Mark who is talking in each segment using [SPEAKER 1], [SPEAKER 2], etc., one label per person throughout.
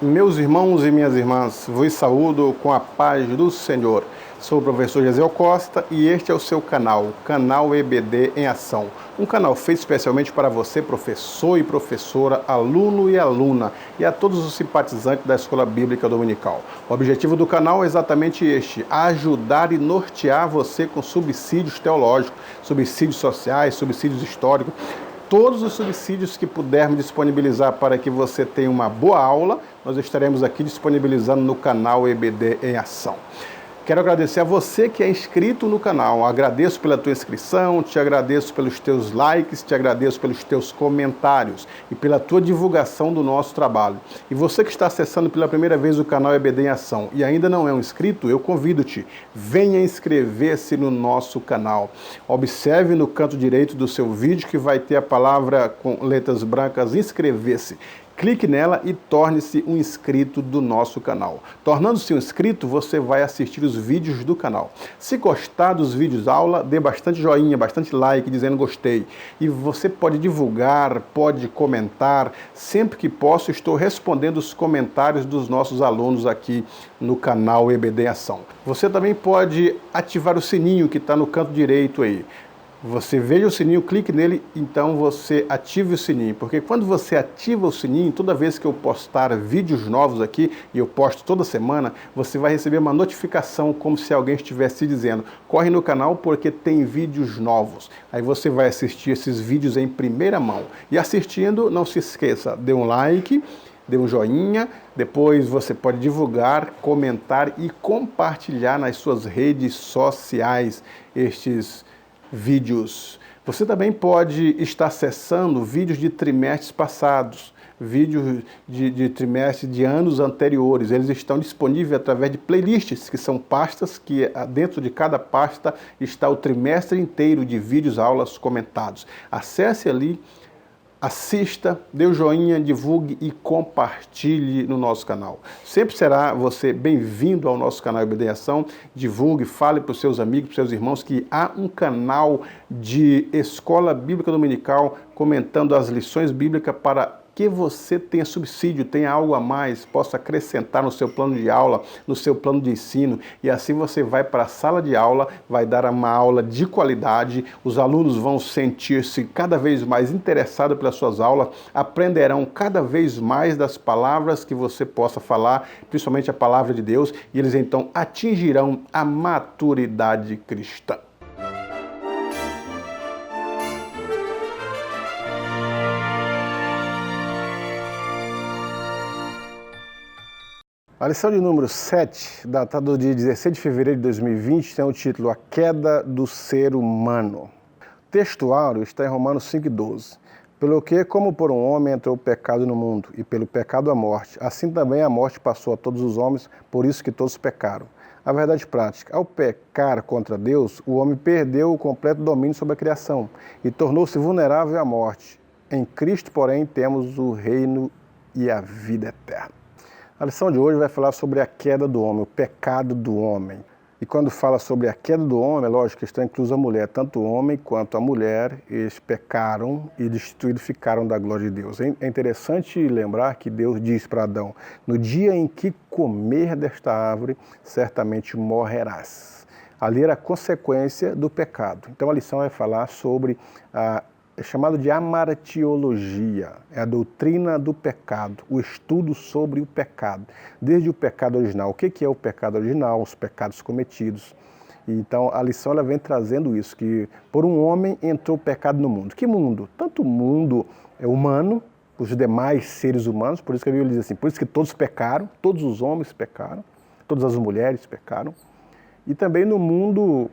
[SPEAKER 1] Meus irmãos e minhas irmãs, vos saúdo com a paz do Senhor. Sou o professor Gesiel Costa e este é o seu canal EBD em Ação. Um canal feito especialmente para você, professor e professora, aluno e aluna, e a todos os simpatizantes da Escola Bíblica Dominical. O objetivo do canal é exatamente este: ajudar e nortear você com subsídios teológicos, subsídios sociais, subsídios históricos, todos os subsídios que pudermos disponibilizar para que você tenha uma boa aula, nós estaremos aqui disponibilizando no canal EBD em Ação. Quero agradecer a você que é inscrito no canal. Agradeço pela tua inscrição, te agradeço pelos teus likes, te agradeço pelos teus comentários e pela tua divulgação do nosso trabalho. E você que está acessando pela primeira vez o canal EBD em Ação e ainda não é um inscrito, eu convido-te, venha inscrever-se no nosso canal. Observe no canto direito do seu vídeo que vai ter a palavra com letras brancas inscrever-se. Clique nela e torne-se um inscrito do nosso canal. Tornando-se um inscrito, você vai assistir os vídeos do canal. Se gostar dos vídeos aula, dê bastante joinha, bastante like, dizendo gostei. E você pode divulgar, pode comentar. Sempre que posso, estou respondendo os comentários dos nossos alunos aqui no canal EBD em Ação. Você também pode ativar o sininho que está no canto direito aí. Você veja o sininho, clique nele, então você ative o sininho, porque quando você ativa o sininho, toda vez que eu postar vídeos novos aqui, e eu posto toda semana, você vai receber uma notificação como se alguém estivesse dizendo: corre no canal porque tem vídeos novos. Aí você vai assistir esses vídeos em primeira mão. E assistindo, não se esqueça, dê um like, dê um joinha, depois você pode divulgar, comentar e compartilhar nas suas redes sociais estes vídeos. Você também pode estar acessando vídeos de trimestres passados, vídeos de trimestres de anos anteriores. Eles estão disponíveis através de playlists, que são pastas que dentro de cada pasta está o trimestre inteiro de vídeos, aulas comentados. Acesse ali, assista, dê o joinha, divulgue e compartilhe no nosso canal. Sempre será você bem-vindo ao nosso canal EBD em Ação. Divulgue, fale para os seus amigos, para os seus irmãos que há um canal de Escola Bíblica Dominical comentando as lições bíblicas para que você tenha subsídio, tenha algo a mais, possa acrescentar no seu plano de aula, no seu plano de ensino, e assim você vai para a sala de aula, vai dar uma aula de qualidade, os alunos vão sentir-se cada vez mais interessados pelas suas aulas, aprenderão cada vez mais das palavras que você possa falar, principalmente a palavra de Deus, e eles então atingirão a maturidade cristã. A lição de número 7, datada do dia 16 de fevereiro de 2020, tem o título A Queda do Ser Humano. O texto áureo está em Romanos 5,12. Pelo que, como por um homem entrou o pecado no mundo, e pelo pecado a morte, assim também a morte passou a todos os homens, por isso que todos pecaram. A verdade prática: ao pecar contra Deus, o homem perdeu o completo domínio sobre a criação e tornou-se vulnerável à morte. Em Cristo, porém, temos o reino e a vida eterna. A lição de hoje vai falar sobre a queda do homem, o pecado do homem. E quando fala sobre a queda do homem, é lógico que está inclusa a mulher. Tanto o homem quanto a mulher, eles pecaram e destituídos ficaram da glória de Deus. É interessante lembrar que Deus diz para Adão: no dia em que comer desta árvore, certamente morrerás. Ali era a consequência do pecado. Então a lição vai falar sobre é chamado de amartiologia, é a doutrina do pecado, o estudo sobre o pecado, desde o pecado original. O que é o pecado original, os pecados cometidos. Então a lição ela vem trazendo isso, que por um homem entrou o pecado no mundo. Que mundo? Tanto o mundo humano, os demais seres humanos, por isso que a Bíblia diz assim, por isso que todos pecaram, todos os homens pecaram, todas as mulheres pecaram, e também no mundo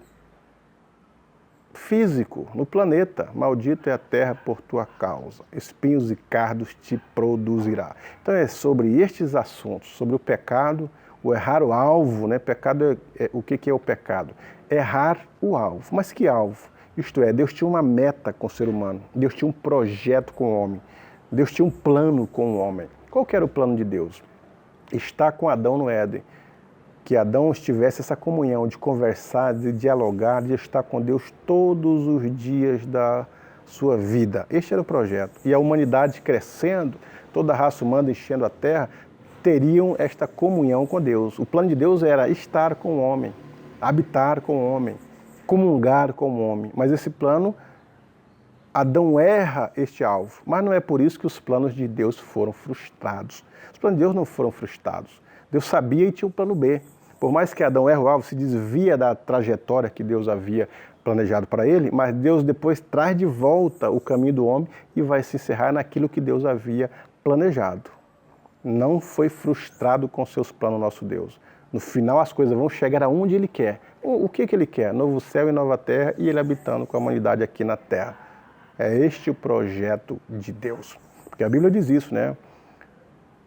[SPEAKER 1] físico, no planeta. Maldito é a terra por tua causa, espinhos e cardos te produzirá. Então é sobre estes assuntos, sobre o pecado, o errar o alvo, né? Pecado o que é o pecado? Errar o alvo. Mas que alvo? Isto é, Deus tinha uma meta com o ser humano, Deus tinha um projeto com o homem, Deus tinha um plano com o homem. Qual que era o plano de Deus? Estar com Adão no Éden. Que Adão estivesse essa comunhão de conversar, de dialogar, de estar com Deus todos os dias da sua vida. Este era o projeto. E a humanidade crescendo, toda a raça humana enchendo a terra, teriam esta comunhão com Deus. O plano de Deus era estar com o homem, habitar com o homem, comungar com o homem. Mas esse plano, Adão erra este alvo. Mas não é por isso que os planos de Deus foram frustrados. Os planos de Deus não foram frustrados. Deus sabia e tinha um plano B. Por mais que Adão erre o alvo, se desvia da trajetória que Deus havia planejado para ele, mas Deus depois traz de volta o caminho do homem e vai se encerrar naquilo que Deus havia planejado. Não foi frustrado com seus planos nosso Deus. No final as coisas vão chegar aonde Ele quer. O que Ele quer? Novo céu e nova terra e Ele habitando com a humanidade aqui na terra. É este o projeto de Deus. Porque a Bíblia diz isso, né?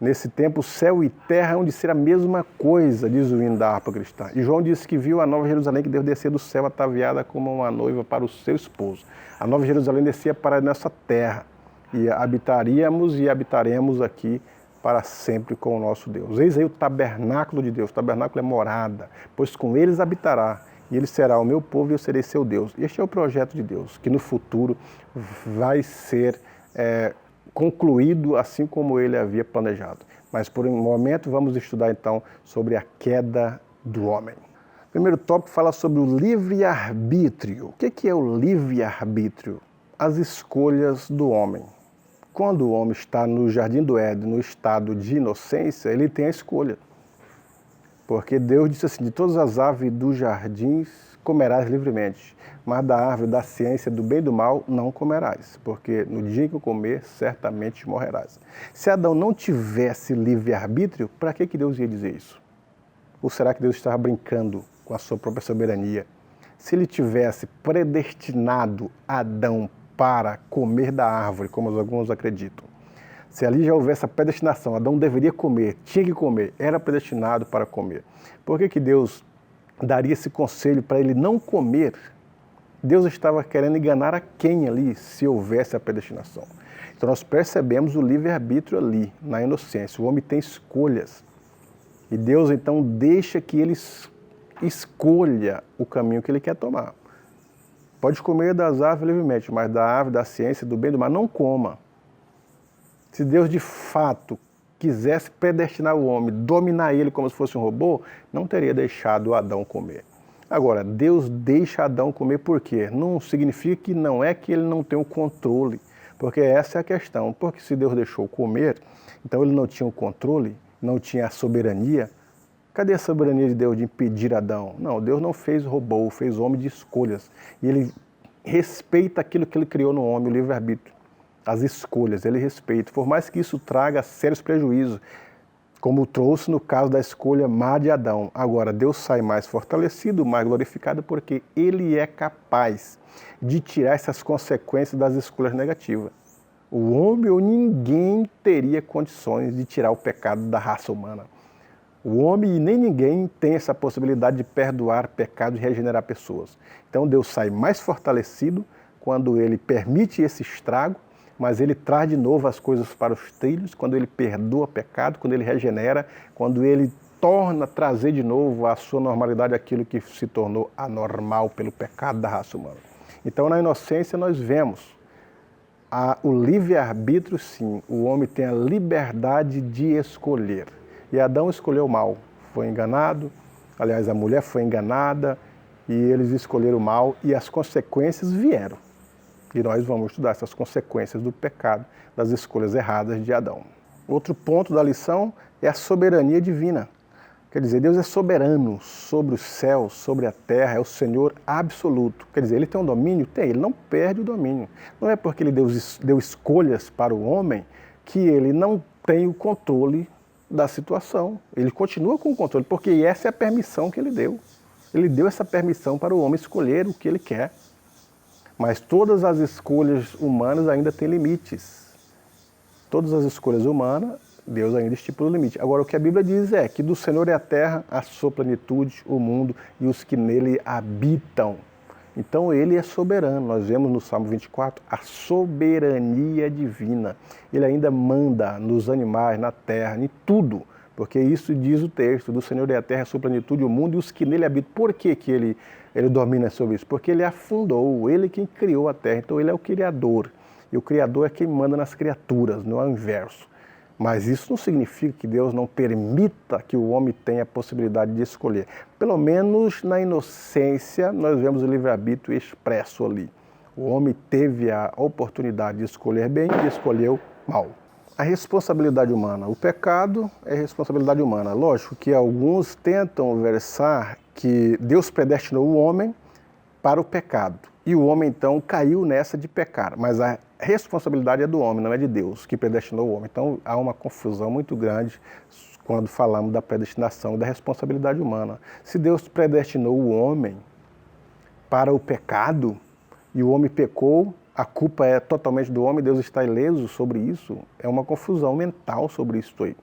[SPEAKER 1] Nesse tempo, céu e terra hão de ser a mesma coisa, diz o hino da harpa cristã. E João disse que viu a Nova Jerusalém que deve descer do céu ataviada como uma noiva para o seu esposo. A Nova Jerusalém descia para a nossa terra e habitaríamos e habitaremos aqui para sempre com o nosso Deus. Eis aí o tabernáculo de Deus. O tabernáculo é morada, pois com eles habitará. E ele será o meu povo e eu serei seu Deus. Este é o projeto de Deus, que no futuro vai ser concluído assim como ele havia planejado. Mas por um momento vamos estudar então sobre a queda do homem. O primeiro tópico fala sobre o livre-arbítrio. O que é o livre-arbítrio? As escolhas do homem. Quando o homem está no Jardim do Éden, no estado de inocência, ele tem a escolha. Porque Deus disse assim, de todas as aves dos jardins comerás livremente, mas da árvore da ciência do bem e do mal não comerás, porque no dia que o comer, certamente morrerás. Se Adão não tivesse livre-arbítrio, para que Deus ia dizer isso? Ou será que Deus estava brincando com a sua própria soberania? Se ele tivesse predestinado Adão para comer da árvore, como alguns acreditam, se ali já houvesse a predestinação, Adão deveria comer, tinha que comer, era predestinado para comer. Por que Deus daria esse conselho para ele não comer? Deus estava querendo enganar a quem ali, se houvesse a predestinação? Então nós percebemos o livre-arbítrio ali, na inocência. O homem tem escolhas. E Deus então deixa que ele escolha o caminho que ele quer tomar. Pode comer das árvores livremente, mas da árvore da ciência do bem e do mal não coma. Se Deus de fato quisesse predestinar o homem, dominar ele como se fosse um robô, não teria deixado Adão comer. Agora, Deus deixa Adão comer por quê? Não significa que não é que ele não tem o controle, porque essa é a questão. Porque se Deus deixou comer, então ele não tinha o controle, não tinha a soberania. Cadê a soberania de Deus de impedir Adão? Não, Deus não fez robô, fez homem de escolhas. E ele respeita aquilo que ele criou no homem, o livre-arbítrio. As escolhas, ele respeita, por mais que isso traga sérios prejuízos, como trouxe no caso da escolha má de Adão. Agora, Deus sai mais fortalecido, mais glorificado, porque ele é capaz de tirar essas consequências das escolhas negativas. O homem ou ninguém teria condições de tirar o pecado da raça humana. O homem e nem ninguém tem essa possibilidade de perdoar pecados e regenerar pessoas. Então Deus sai mais fortalecido quando ele permite esse estrago, mas ele traz de novo as coisas para os trilhos, quando ele perdoa pecado, quando ele regenera, quando ele torna trazer de novo à sua normalidade aquilo que se tornou anormal pelo pecado da raça humana. Então, na inocência, nós vemos o livre-arbítrio, sim. O homem tem a liberdade de escolher. E Adão escolheu o mal, foi enganado, aliás, a mulher foi enganada, e eles escolheram o mal, e as consequências vieram. E nós vamos estudar essas consequências do pecado, das escolhas erradas de Adão. Outro ponto da lição é a soberania divina. Quer dizer, Deus é soberano sobre os céus, sobre a terra, é o Senhor absoluto. Quer dizer, ele tem um domínio? Tem, ele não perde o domínio. Não é porque ele deu escolhas para o homem que ele não tem o controle da situação. Ele continua com o controle, porque essa é a permissão que ele deu. Ele deu essa permissão para o homem escolher o que ele quer. Mas todas as escolhas humanas ainda têm limites. Todas as escolhas humanas, Deus ainda estipula o limite. Agora, o que a Bíblia diz é que do Senhor é a terra, a sua plenitude, o mundo e os que nele habitam. Então, ele é soberano. Nós vemos no Salmo 24 a soberania divina. Ele ainda manda nos animais, na terra, em tudo. Porque isso diz o texto, do Senhor é a terra, a sua plenitude, o mundo e os que nele habitam. Por que ele domina sobre isso? Porque ele afundou, ele quem criou a terra, então ele é o Criador. E o Criador é quem manda nas criaturas, não é o inverso. Mas isso não significa que Deus não permita que o homem tenha a possibilidade de escolher. Pelo menos na inocência nós vemos o livre-arbítrio expresso ali. O homem teve a oportunidade de escolher bem e escolheu mal. A responsabilidade humana. O pecado é responsabilidade humana. Lógico que alguns tentam versar que Deus predestinou o homem para o pecado. E o homem, então, caiu nessa de pecar. Mas a responsabilidade é do homem, não é de Deus, que predestinou o homem. Então, há uma confusão muito grande quando falamos da predestinação e da responsabilidade humana. Se Deus predestinou o homem para o pecado e o homem pecou, a culpa é totalmente do homem, Deus está ileso sobre isso, é uma confusão mental sobre isso aí.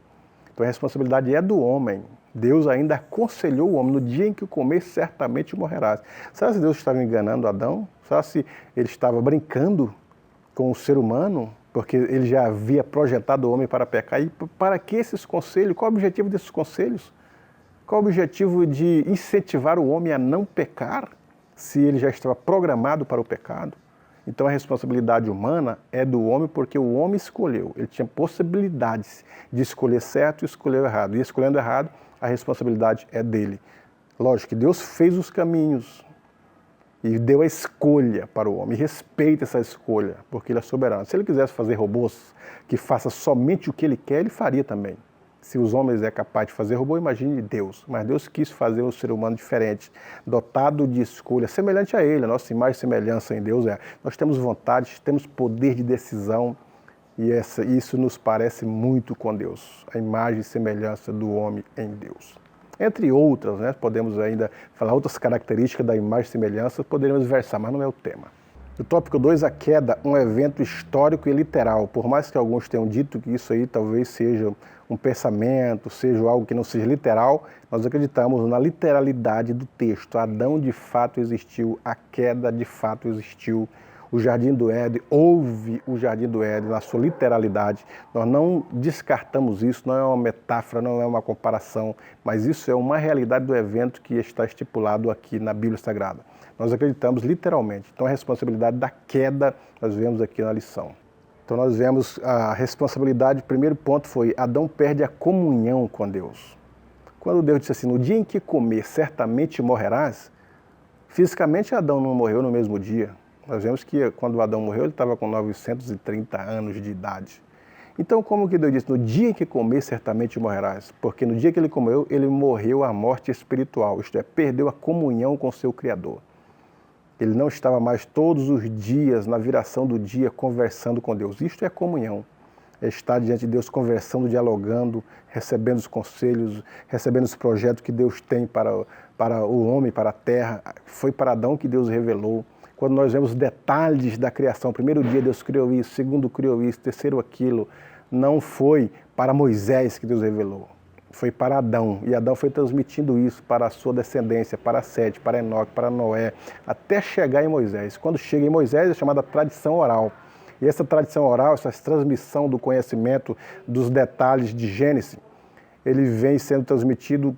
[SPEAKER 1] Então, a responsabilidade é do homem. Deus ainda aconselhou o homem, no dia em que comer, certamente morrerás. Será que Deus estava enganando Adão? Será que ele estava brincando com o ser humano? Porque ele já havia projetado o homem para pecar. E para que esses conselhos? Qual o objetivo desses conselhos? Qual o objetivo de incentivar o homem a não pecar, se ele já estava programado para o pecado? Então a responsabilidade humana é do homem porque o homem escolheu. Ele tinha possibilidades de escolher certo e escolher errado. E escolhendo errado, a responsabilidade é dele. Lógico que Deus fez os caminhos e deu a escolha para o homem. E respeita essa escolha, porque ele é soberano. Se ele quisesse fazer robôs que façam somente o que ele quer, ele faria também. Se os homens é capaz de fazer robô, imagine Deus. Mas Deus quis fazer um ser humano diferente, dotado de escolha, semelhante a Ele. A nossa imagem e semelhança em Deus é: nós temos vontade, temos poder de decisão, e isso nos parece muito com Deus. A imagem e semelhança do homem em Deus. Entre outras, né, podemos ainda falar outras características da imagem e semelhança, poderíamos versar, mas não é o tema. No tópico 2, a queda, um evento histórico e literal. Por mais que alguns tenham dito que isso aí talvez seja um pensamento, seja algo que não seja literal, nós acreditamos na literalidade do texto. Adão de fato existiu, a queda de fato existiu. O Jardim do Éden, houve o Jardim do Éden na sua literalidade. Nós não descartamos isso, não é uma metáfora, não é uma comparação, mas isso é uma realidade do evento que está estipulado aqui na Bíblia Sagrada. Nós acreditamos literalmente. Então a responsabilidade da queda nós vemos aqui na lição. Então nós vemos a responsabilidade, o primeiro ponto foi: Adão perde a comunhão com Deus. Quando Deus disse assim: no dia em que comer, certamente morrerás, fisicamente Adão não morreu no mesmo dia. Nós vemos que quando Adão morreu, ele estava com 930 anos de idade. Então como que Deus disse: no dia em que comer, certamente morrerás? Porque no dia que ele comeu, ele morreu a morte espiritual, isto é, perdeu a comunhão com o seu Criador. Ele não estava mais todos os dias, na viração do dia, conversando com Deus. Isto é comunhão. É estar diante de Deus, conversando, dialogando, recebendo os conselhos, recebendo os projetos que Deus tem para o homem, para a terra. Foi para Adão que Deus revelou. Quando nós vemos detalhes da criação, primeiro dia Deus criou isso, segundo criou isso, terceiro aquilo, não foi para Moisés que Deus revelou. Foi para Adão, e Adão foi transmitindo isso para a sua descendência, para Sete, para Enoque, para Noé, até chegar em Moisés. Quando chega em Moisés é chamada tradição oral. E essa tradição oral, essa transmissão do conhecimento dos detalhes de Gênesis, ele vem sendo transmitido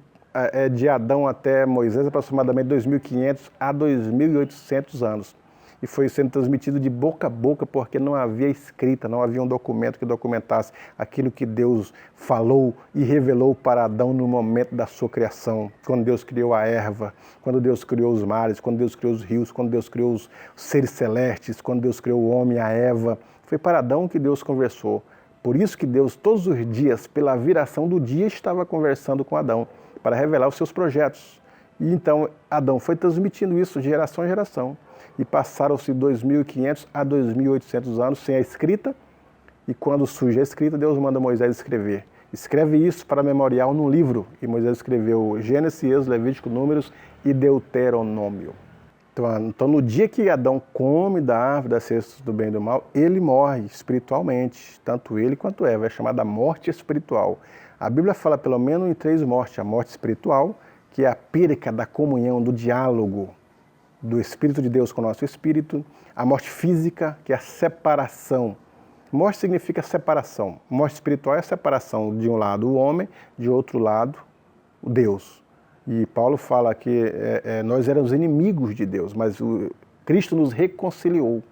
[SPEAKER 1] de Adão até Moisés, aproximadamente 2.500 a 2.800 anos. E foi sendo transmitido de boca a boca, porque não havia escrita, não havia um documento que documentasse aquilo que Deus falou e revelou para Adão no momento da sua criação. Quando Deus criou a erva, quando Deus criou os mares, quando Deus criou os rios, quando Deus criou os seres celestes, quando Deus criou o homem, a Eva. Foi para Adão que Deus conversou. Por isso que Deus, todos os dias, pela viração do dia, estava conversando com Adão, para revelar os seus projetos. E então Adão foi transmitindo isso de geração em geração. E passaram-se 2.500 a 2.800 anos sem a escrita. E quando surge a escrita, Deus manda Moisés escrever. Escreve isso para memorial num livro. E Moisés escreveu Gênesis, Êxodo, Levítico, Números e Deuteronômio. Então no dia que Adão come da árvore da ciência do bem e do mal, ele morre espiritualmente. Tanto ele quanto Eva. É chamada morte espiritual. A Bíblia fala pelo menos em 3 mortes. A morte espiritual, que é a perca da comunhão, do diálogo do Espírito de Deus com o nosso espírito. A morte física, que é a separação. Morte significa separação. Morte espiritual é a separação, de um lado o homem, de outro lado o Deus. E Paulo fala que nós éramos inimigos de Deus, mas Cristo nos reconciliou.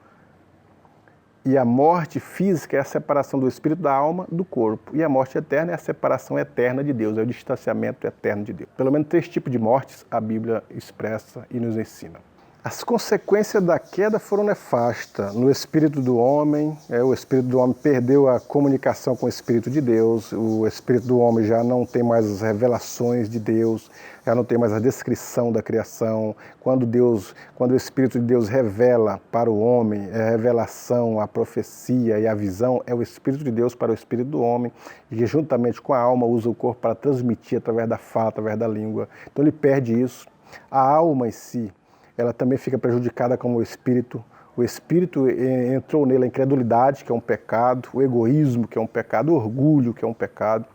[SPEAKER 1] E a morte física é a separação do espírito da alma do corpo. E a morte eterna é a separação eterna de Deus, é o distanciamento eterno de Deus. Pelo menos 3 tipos de mortes a Bíblia expressa e nos ensina. As consequências da queda foram nefastas no espírito do homem. O espírito do homem perdeu a comunicação com o Espírito de Deus. O espírito do homem já não tem mais as revelações de Deus, já não tem mais a descrição da criação. Quando o Espírito de Deus revela para o homem, a revelação, a profecia e a visão, é o Espírito de Deus para o espírito do homem, que juntamente com a alma usa o corpo para transmitir através da fala, através da língua. Então ele perde isso. A alma em si, ela também fica prejudicada como o espírito. O espírito entrou nele a incredulidade, que é um pecado, o egoísmo, que é um pecado, o orgulho, que é um pecado,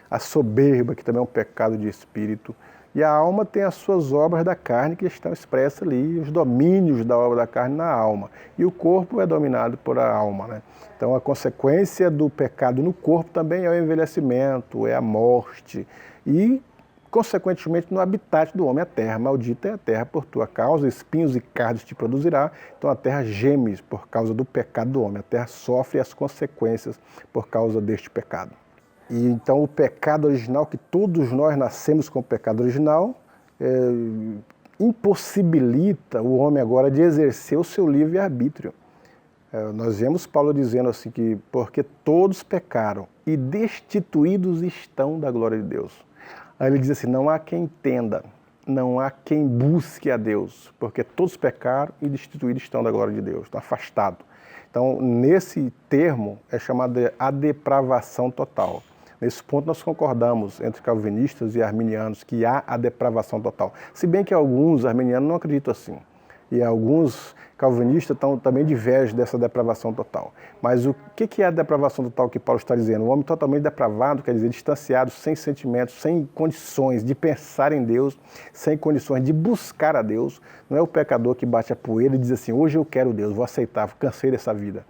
[SPEAKER 1] a soberba, que também é um pecado de espírito. E a alma tem as suas obras da carne que estão expressas ali, os domínios da obra da carne na alma. E o corpo é dominado por a alma, né? Então a consequência do pecado no corpo também é o envelhecimento, é a morte e, consequentemente, no habitat do homem, a terra. Maldita é a terra por tua causa, espinhos e cardos te produzirá. Então a terra geme por causa do pecado do homem. A terra sofre as consequências por causa deste pecado. E então o pecado original, que todos nós nascemos com o pecado original, impossibilita o homem agora de exercer o seu livre-arbítrio. Nós vemos Paulo dizendo assim que porque todos pecaram e destituídos estão da glória de Deus. Aí ele diz assim, não há quem entenda, não há quem busque a Deus, porque todos pecaram e destituídos estão da glória de Deus, estão afastados. Então, nesse termo é chamado de a depravação total. Nesse ponto nós concordamos entre calvinistas e arminianos que há a depravação total. Se bem que alguns arminianos não acreditam assim. E alguns calvinistas também divergem dessa depravação total. Mas o que é a depravação total que Paulo está dizendo? O homem totalmente depravado, quer dizer, distanciado, sem sentimentos, sem condições de pensar em Deus, sem condições de buscar a Deus. Não é o pecador que bate a poeira e diz assim, hoje eu quero Deus, vou aceitar, cansei dessa vida.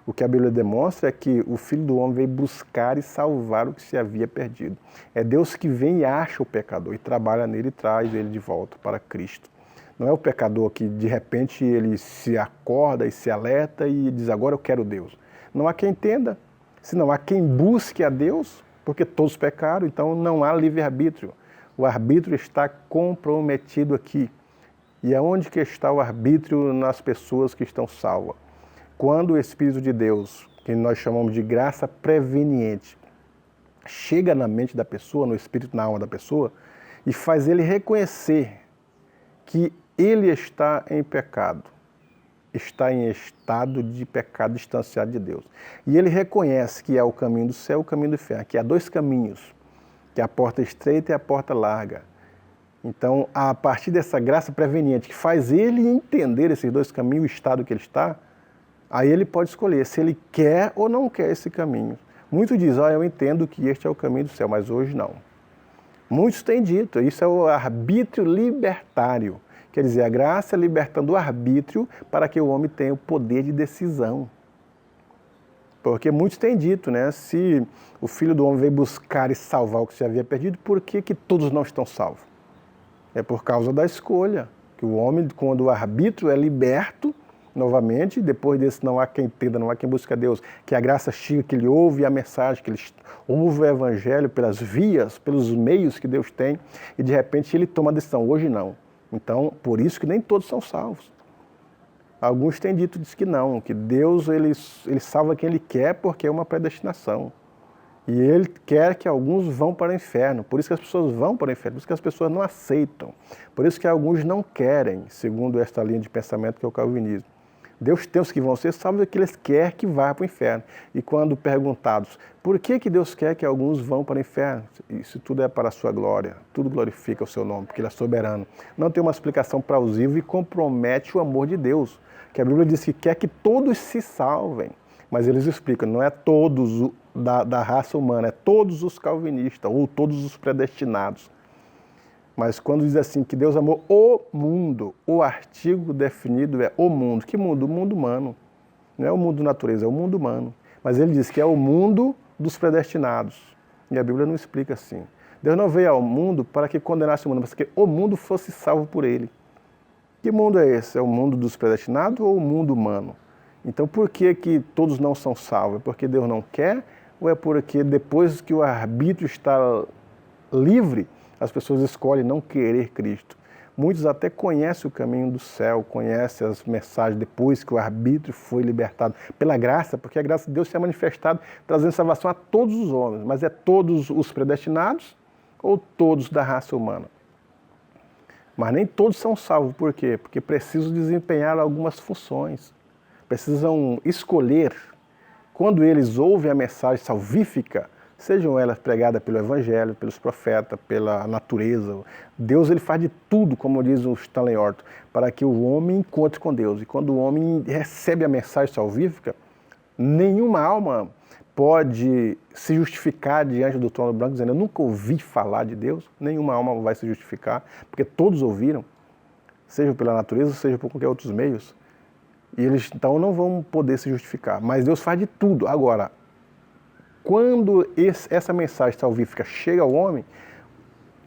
[SPEAKER 1] O que a Bíblia demonstra é que o Filho do Homem veio buscar e salvar o que se havia perdido. É Deus que vem e acha o pecador e trabalha nele e traz ele de volta para Cristo. Não é o pecador que de repente ele se acorda e se alerta e diz agora eu quero Deus. Não há quem entenda, senão há quem busque a Deus, porque todos pecaram, então não há livre-arbítrio. O arbítrio está comprometido aqui. E aonde que está o arbítrio nas pessoas que estão salvas? Quando o Espírito de Deus, que nós chamamos de graça preveniente, chega na mente da pessoa, no espírito, na alma da pessoa, e faz ele reconhecer que ele está em pecado, está em estado de pecado distanciado de Deus. E ele reconhece que há o caminho do céu e o caminho do inferno, que há 2 caminhos, que é a porta estreita e a porta larga. Então, a partir dessa graça preveniente, que faz ele entender esses 2 caminhos, o estado que ele está, aí ele pode escolher se ele quer ou não quer esse caminho. Muitos dizem, eu entendo que este é o caminho do céu, mas hoje não. Muitos têm dito, isso é o arbítrio libertário. Quer dizer, a graça libertando o arbítrio para que o homem tenha o poder de decisão. Porque muitos têm dito, né? Se o Filho do Homem veio buscar e salvar o que se havia perdido, por que todos não estão salvos? É por causa da escolha. Que o homem, quando o arbítrio é liberto, novamente, depois desse não há quem entenda, não há quem busque a Deus, que a graça chega, que ele ouve a mensagem, que ele ouve o Evangelho pelas vias, pelos meios que Deus tem, e de repente ele toma a decisão, hoje não. Então, por isso que nem todos são salvos. Alguns têm dito que não, que Deus ele salva quem Ele quer porque é uma predestinação. E Ele quer que alguns vão para o inferno, por isso que as pessoas vão para o inferno, por isso que as pessoas não aceitam, por isso que alguns não querem, segundo esta linha de pensamento que é o calvinismo. Deus tem os que vão ser salvos e que Ele quer que vá para o inferno. E quando perguntados, por que Deus quer que alguns vão para o inferno? Isso tudo é para a sua glória, tudo glorifica o seu nome, porque Ele é soberano. Não tem uma explicação plausível e compromete o amor de Deus, que a Bíblia diz que quer que todos se salvem. Mas eles explicam, não é todos da raça humana, é todos os calvinistas ou todos os predestinados. Mas quando diz assim que Deus amou o mundo, o artigo definido é o mundo. Que mundo? O mundo humano. Não é o mundo da natureza, é o mundo humano. Mas ele diz que é o mundo dos predestinados. E a Bíblia não explica assim. Deus não veio ao mundo para que condenasse o mundo, mas que o mundo fosse salvo por ele. Que mundo é esse? É o mundo dos predestinados ou o mundo humano? Então por que que todos não são salvos? É porque Deus não quer? Ou é porque depois que o arbítrio está livre, as pessoas escolhem não querer Cristo? Muitos até conhecem o caminho do céu, conhecem as mensagens depois que o arbítrio foi libertado pela graça, porque a graça de Deus se é manifestada trazendo salvação a todos os homens, mas é todos os predestinados ou todos da raça humana? Mas nem todos são salvos, por quê? Porque precisam desempenhar algumas funções, precisam escolher. Quando eles ouvem a mensagem salvífica, sejam elas pregadas pelo Evangelho, pelos profetas, pela natureza, Deus ele faz de tudo, como diz o Stanley Orton, para que o homem encontre com Deus. E quando o homem recebe a mensagem salvífica, nenhuma alma pode se justificar diante do trono branco, dizendo, eu nunca ouvi falar de Deus. Nenhuma alma vai se justificar, porque todos ouviram, seja pela natureza, seja por qualquer outros meios. E eles então não vão poder se justificar. Mas Deus faz de tudo. Agora, quando essa mensagem salvífica chega ao homem,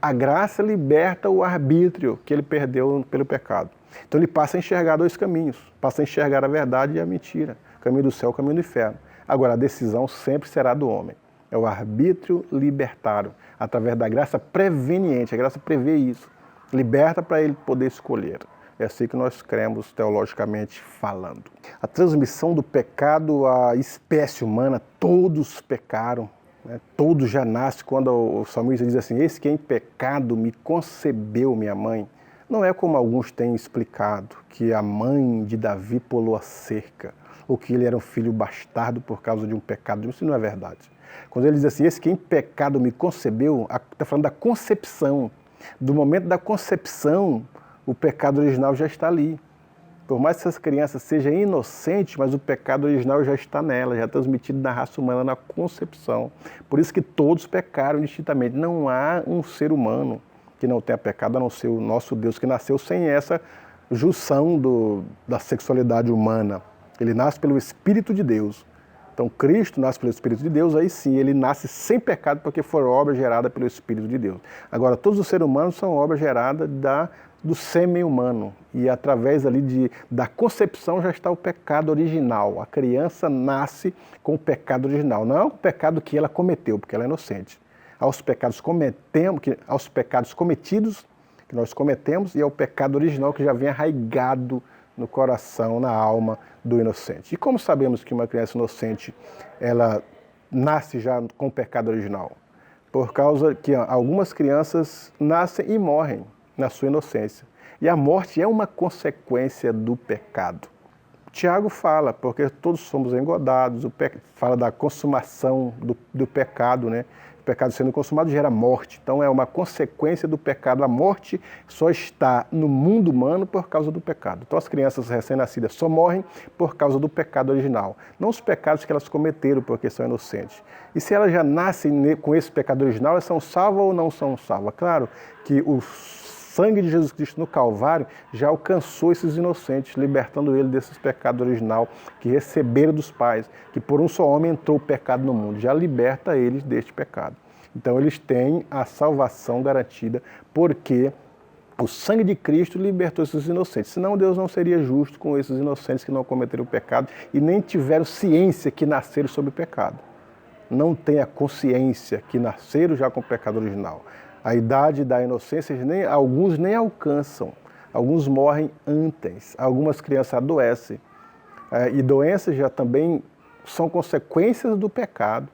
[SPEAKER 1] a graça liberta o arbítrio que ele perdeu pelo pecado. Então ele passa a enxergar dois caminhos, passa a enxergar a verdade e a mentira, o caminho do céu e o caminho do inferno. Agora, a decisão sempre será do homem. É o arbítrio libertário, através da graça preveniente. A graça prevê isso, liberta para ele poder escolher. É assim que nós cremos teologicamente falando. A transmissão do pecado à espécie humana, todos pecaram, né? Todos já nascem. Quando o salmista diz assim, eis que em pecado me concebeu minha mãe. Não é como alguns têm explicado, que a mãe de Davi pulou a cerca, ou que ele era um filho bastardo por causa de um pecado. Isso não é verdade. Quando ele diz assim, esse que em pecado me concebeu, está falando da concepção. Do momento da concepção, o pecado original já está ali. Por mais que essa criança seja inocente, mas o pecado original já está nela, já é transmitido na raça humana na concepção. Por isso que todos pecaram indistintamente. Não há um ser humano que não tenha pecado, a não ser o nosso Deus, que nasceu sem essa junção da sexualidade humana. Ele nasce pelo Espírito de Deus. Então Cristo nasce pelo Espírito de Deus, aí sim, ele nasce sem pecado porque foi obra gerada pelo Espírito de Deus. Agora, todos os seres humanos são obra gerada do sêmen humano. E através ali da concepção já está o pecado original. A criança nasce com o pecado original. Não é o pecado que ela cometeu, porque ela é inocente. Aos pecados cometidos que nós cometemos e ao pecado original que já vem arraigado no coração, na alma do inocente. E como sabemos que uma criança inocente, ela nasce já com o pecado original? Por causa que algumas crianças nascem e morrem na sua inocência. E a morte é uma consequência do pecado. Tiago fala, porque todos somos engodados, fala da consumação do pecado, né? O pecado sendo consumado gera morte, então é uma consequência do pecado. A morte só está no mundo humano por causa do pecado. Então as crianças recém-nascidas só morrem por causa do pecado original, não os pecados que elas cometeram porque são inocentes. E se elas já nascem com esse pecado original, elas são salvas ou não são salvas? Claro que o sangue de Jesus Cristo no Calvário já alcançou esses inocentes, libertando eles desses pecados original que receberam dos pais, que por um só homem entrou o pecado no mundo, já liberta eles deste pecado. Então eles têm a salvação garantida, porque o sangue de Cristo libertou esses inocentes. Senão Deus não seria justo com esses inocentes que não cometeram o pecado e nem tiveram ciência que nasceram sob o pecado. Não têm a consciência que nasceram já com o pecado original. A idade da inocência, alguns nem alcançam, alguns morrem antes, algumas crianças adoecem. E doenças já também são consequências do pecado,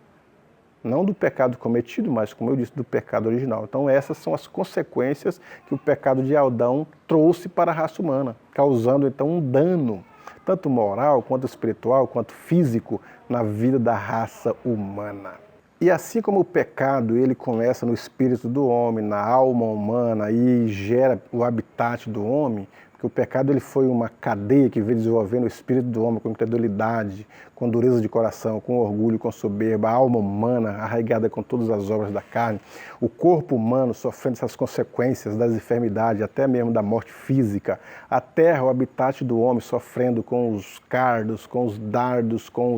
[SPEAKER 1] não do pecado cometido, mas, como eu disse, do pecado original. Então essas são as consequências que o pecado de Adão trouxe para a raça humana, causando então um dano, tanto moral, quanto espiritual, quanto físico, na vida da raça humana. E assim como o pecado ele começa no espírito do homem, na alma humana e gera o habitat do homem, porque o pecado ele foi uma cadeia que veio desenvolvendo o espírito do homem com incredulidade, com dureza de coração, com orgulho, com soberba, a alma humana arraigada com todas as obras da carne, o corpo humano sofrendo essas consequências das enfermidades, até mesmo da morte física, a terra, o habitat do homem sofrendo com os cardos, com os dardos, com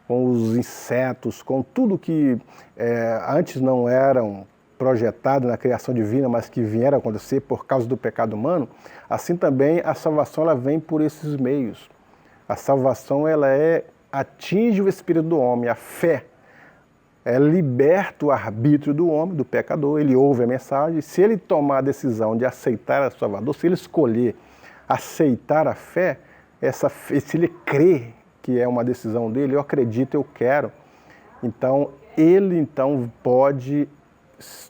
[SPEAKER 1] os insetos, com tudo que antes não eram projetados na criação divina, mas que vieram a acontecer por causa do pecado humano, assim também a salvação ela vem por esses meios. A salvação atinge o espírito do homem, a fé. Liberta o arbítrio do homem, do pecador, ele ouve a mensagem, se ele tomar a decisão de aceitar o Salvador, se ele escolher aceitar a fé, se ele crê que é uma decisão dele, eu acredito, eu quero, então ele pode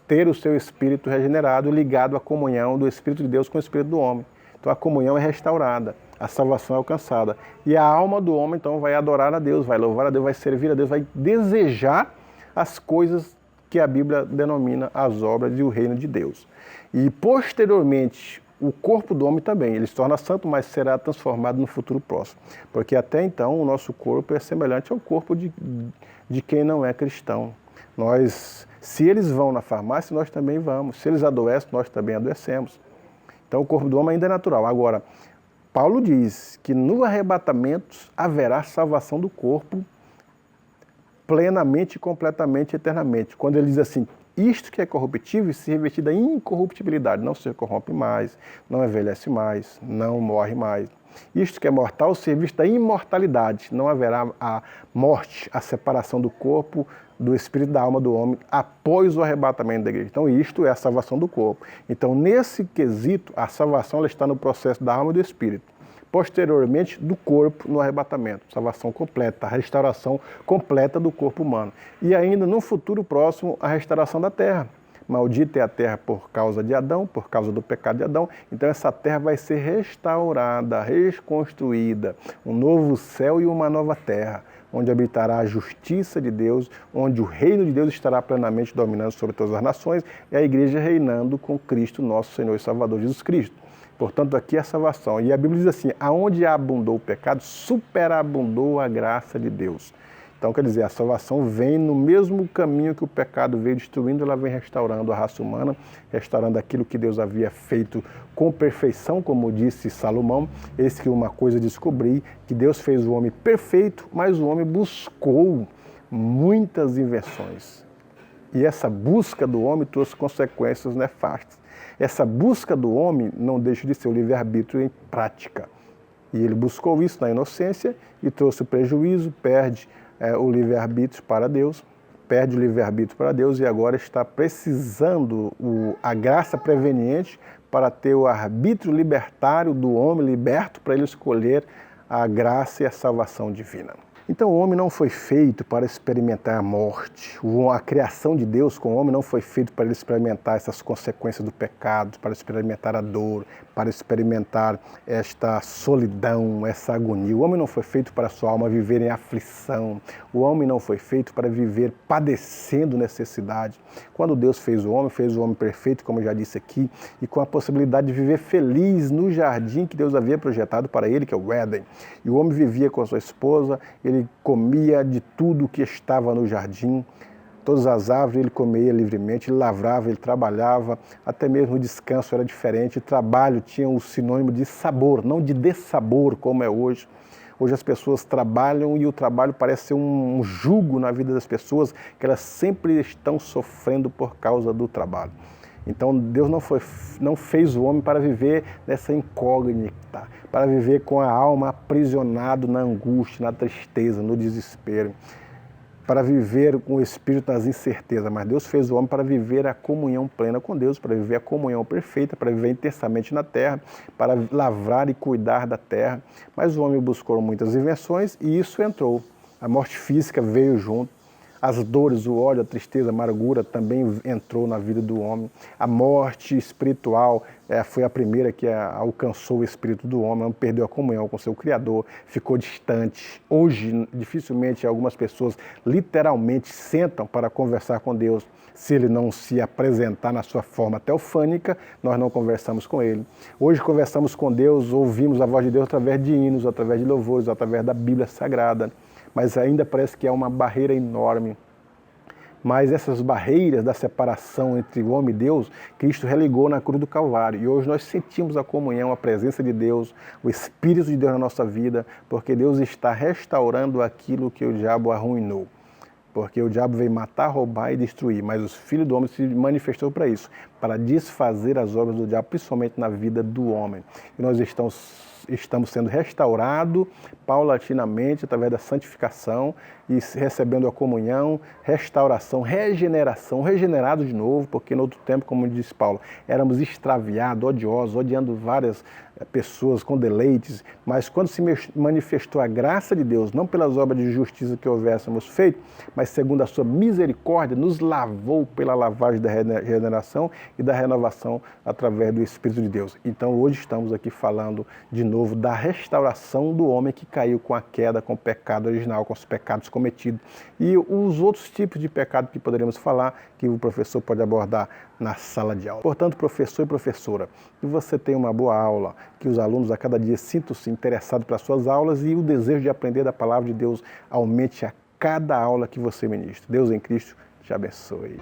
[SPEAKER 1] ter o seu espírito regenerado, ligado à comunhão do Espírito de Deus com o Espírito do homem. Então a comunhão é restaurada, a salvação é alcançada. E a alma do homem então vai adorar a Deus, vai louvar a Deus, vai servir a Deus, vai desejar as coisas que a Bíblia denomina as obras e o reino de Deus. E posteriormente, o corpo do homem também, ele se torna santo, mas será transformado no futuro próximo. Porque até então o nosso corpo é semelhante ao corpo de quem não é cristão. Se eles vão na farmácia, nós também vamos. Se eles adoecem, nós também adoecemos. Então o corpo do homem ainda é natural. Agora, Paulo diz que no arrebatamento haverá salvação do corpo plenamente, completamente, eternamente. Quando ele diz assim, isto que é corruptível se revestir da incorruptibilidade, não se corrompe mais, não envelhece mais, não morre mais. Isto que é mortal se reveste da imortalidade, não haverá a morte, a separação do corpo, do espírito da alma do homem após o arrebatamento da igreja. Então isto é a salvação do corpo. Então nesse quesito, a salvação ela está no processo da alma e do espírito. Posteriormente do corpo no arrebatamento, salvação completa, a restauração completa do corpo humano. E ainda no futuro próximo, a restauração da terra. Maldita é a terra por causa de Adão, por causa do pecado de Adão. Então essa terra vai ser restaurada, reconstruída, um novo céu e uma nova terra, onde habitará a justiça de Deus, onde o reino de Deus estará plenamente dominando sobre todas as nações, e a igreja reinando com Cristo, nosso Senhor e Salvador Jesus Cristo. Portanto, aqui é a salvação. E a Bíblia diz assim, aonde abundou o pecado, superabundou a graça de Deus. Então, quer dizer, a salvação vem no mesmo caminho que o pecado veio destruindo, ela vem restaurando a raça humana, restaurando aquilo que Deus havia feito com perfeição, como disse Salomão. Eis que uma coisa descobri, que Deus fez o homem perfeito, mas o homem buscou muitas invenções. E essa busca do homem trouxe consequências nefastas. Essa busca do homem não deixa de ser o livre-arbítrio em prática. E ele buscou isso na inocência e trouxe o prejuízo, perde o livre-arbítrio para Deus, perde o livre-arbítrio para Deus e agora está precisando a graça preveniente para ter o arbítrio libertário do homem liberto para ele escolher a graça e a salvação divina. Então o homem não foi feito para experimentar a morte. A criação de Deus com o homem não foi feito para ele experimentar essas consequências do pecado, para experimentar a dor, para experimentar esta solidão, essa agonia. O homem não foi feito para a sua alma viver em aflição. O homem não foi feito para viver padecendo necessidade. Quando Deus fez o homem perfeito, como eu já disse aqui, e com a possibilidade de viver feliz no jardim que Deus havia projetado para ele, que é o Éden. E o homem vivia com a sua esposa, ele comia de tudo que estava no jardim, todas as árvores ele comia livremente, ele lavrava, ele trabalhava, até mesmo o descanso era diferente, o trabalho tinha um sinônimo de sabor, não de dessabor como é hoje. Hoje as pessoas trabalham e o trabalho parece ser um jugo na vida das pessoas, que elas sempre estão sofrendo por causa do trabalho. Então Deus não fez o homem para viver nessa incógnita, para viver com a alma aprisionado na angústia, na tristeza, no desespero, para viver com o espírito nas incertezas. Mas Deus fez o homem para viver a comunhão plena com Deus, para viver a comunhão perfeita, para viver intensamente na terra, para lavrar e cuidar da terra. Mas o homem buscou muitas invenções e isso entrou. A morte física veio junto. As dores, o ódio, a tristeza, a amargura também entrou na vida do homem. A morte espiritual foi a primeira que alcançou o espírito do homem. O homem perdeu a comunhão com seu Criador, ficou distante. Hoje, dificilmente, algumas pessoas literalmente sentam para conversar com Deus. Se ele não se apresentar na sua forma teofânica, nós não conversamos com ele. Hoje conversamos com Deus, ouvimos a voz de Deus através de hinos, através de louvores, através da Bíblia Sagrada. Mas ainda parece que há uma barreira enorme. Mas essas barreiras da separação entre o homem e Deus, Cristo religou na cruz do Calvário. E hoje nós sentimos a comunhão, a presença de Deus, o Espírito de Deus na nossa vida, porque Deus está restaurando aquilo que o diabo arruinou. Porque o diabo veio matar, roubar e destruir, mas o Filho do Homem se manifestou para isso, para desfazer as obras do diabo, principalmente na vida do homem. E nós estamos estamos sendo restaurados paulatinamente através da santificação e recebendo a comunhão, restauração, regeneração, regenerados de novo, porque no outro tempo, como disse Paulo, éramos extraviados, odiosos, odiando várias pessoas com deleites, mas quando se manifestou a graça de Deus, não pelas obras de justiça que houvéssemos feito, mas segundo a sua misericórdia, nos lavou pela lavagem da regeneração e da renovação através do Espírito de Deus. Então hoje estamos aqui falando de novo da restauração do homem que caiu com a queda, com o pecado original, com os pecados cometidos e os outros tipos de pecado que poderíamos falar, que o professor pode abordar na sala de aula. Portanto, professor e professora, que você tenha uma boa aula, que os alunos a cada dia sintam-se interessados pelas suas aulas e o desejo de aprender da palavra de Deus aumente a cada aula que você ministra. Deus em Cristo te abençoe.